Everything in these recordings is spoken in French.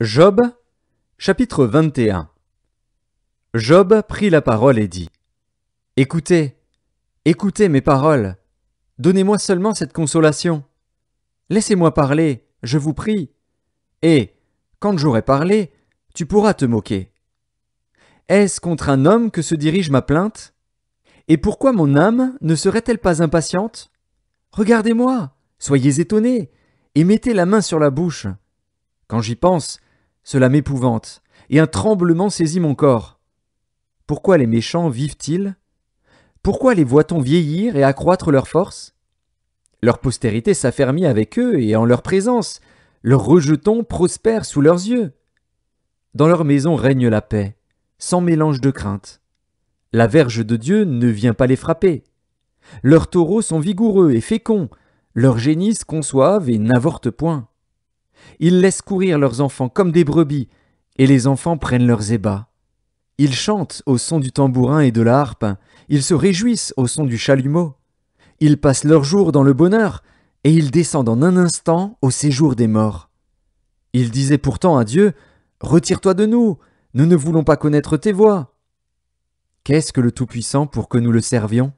Job, chapitre 21. Job prit la parole et dit : Écoutez, écoutez mes paroles, donnez-moi seulement cette consolation. Laissez-moi parler, je vous prie. Et, quand j'aurai parlé, tu pourras te moquer. Est-ce contre un homme que se dirige ma plainte ? Et pourquoi mon âme ne serait-elle pas impatiente ? Regardez-moi, soyez étonnés, et mettez la main sur la bouche. Quand j'y pense, cela m'épouvante, et un tremblement saisit mon corps. Pourquoi les méchants vivent-ils ? Pourquoi les voit-on vieillir et accroître leur force ? Leur postérité s'affermit avec eux, et en leur présence, leurs rejetons prospèrent sous leurs yeux. Dans leur maison règne la paix, sans mélange de crainte. La verge de Dieu ne vient pas les frapper. Leurs taureaux sont vigoureux et féconds, leurs génisses conçoivent et n'avortent point. Ils laissent courir leurs enfants comme des brebis, et les enfants prennent leurs ébats. Ils chantent au son du tambourin et de la harpe, ils se réjouissent au son du chalumeau. Ils passent leurs jours dans le bonheur, et ils descendent en un instant au séjour des morts. Ils disaient pourtant à Dieu : Retire-toi de nous, nous ne voulons pas connaître tes voies. Qu'est-ce que le Tout-Puissant pour que nous le servions ?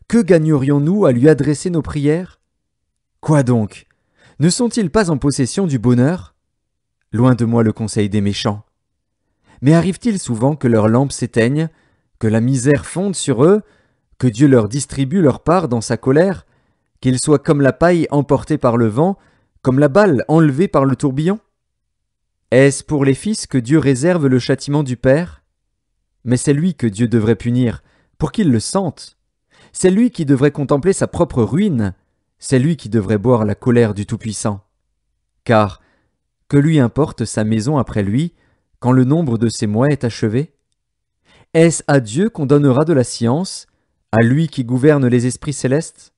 Que gagnerions-nous à lui adresser nos prières ? Quoi donc ? Ne sont-ils pas en possession du bonheur ? Loin de moi le conseil des méchants. Mais arrive-t-il souvent que leurs lampes s'éteignent, que la misère fonde sur eux, que Dieu leur distribue leur part dans sa colère, qu'ils soient comme la paille emportée par le vent, comme la balle enlevée par le tourbillon ? Est-ce pour les fils que Dieu réserve le châtiment du Père ? Mais c'est lui que Dieu devrait punir, pour qu'il le sente. C'est lui qui devrait contempler sa propre ruine, c'est lui qui devrait boire la colère du Tout-Puissant. Car, que lui importe sa maison après lui, quand le nombre de ses mois est achevé ? Est-ce à Dieu qu'on donnera de la science, à lui qui gouverne les esprits célestes ?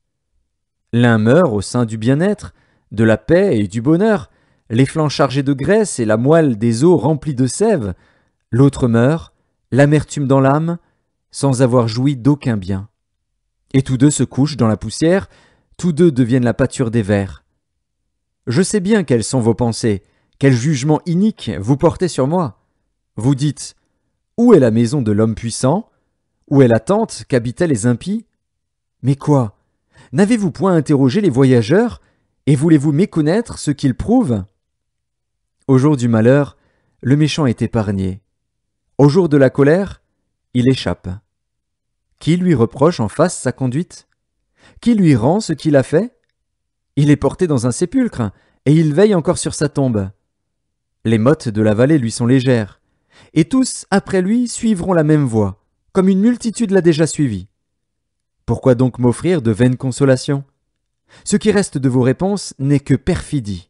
L'un meurt au sein du bien-être, de la paix et du bonheur, les flancs chargés de graisse et la moelle des os remplis de sève. L'autre meurt, l'amertume dans l'âme, sans avoir joui d'aucun bien. Et tous deux se couchent dans la poussière, tous deux deviennent la pâture des vers. Je sais bien quelles sont vos pensées, quel jugement inique vous portez sur moi. Vous dites : Où est la maison de l'homme puissant ? Où est la tente qu'habitaient les impies ? Mais quoi ? N'avez-vous point interrogé les voyageurs, et voulez-vous méconnaître ce qu'ils prouvent ? Au jour du malheur, le méchant est épargné. Au jour de la colère, il échappe. Qui lui reproche en face sa conduite ? Qui lui rend ce qu'il a fait ? Il est porté dans un sépulcre, et il veille encore sur sa tombe. Les mottes de la vallée lui sont légères, et tous, après lui, suivront la même voie, comme une multitude l'a déjà suivi. Pourquoi donc m'offrir de vaines consolations ? Ce qui reste de vos réponses n'est que perfidie.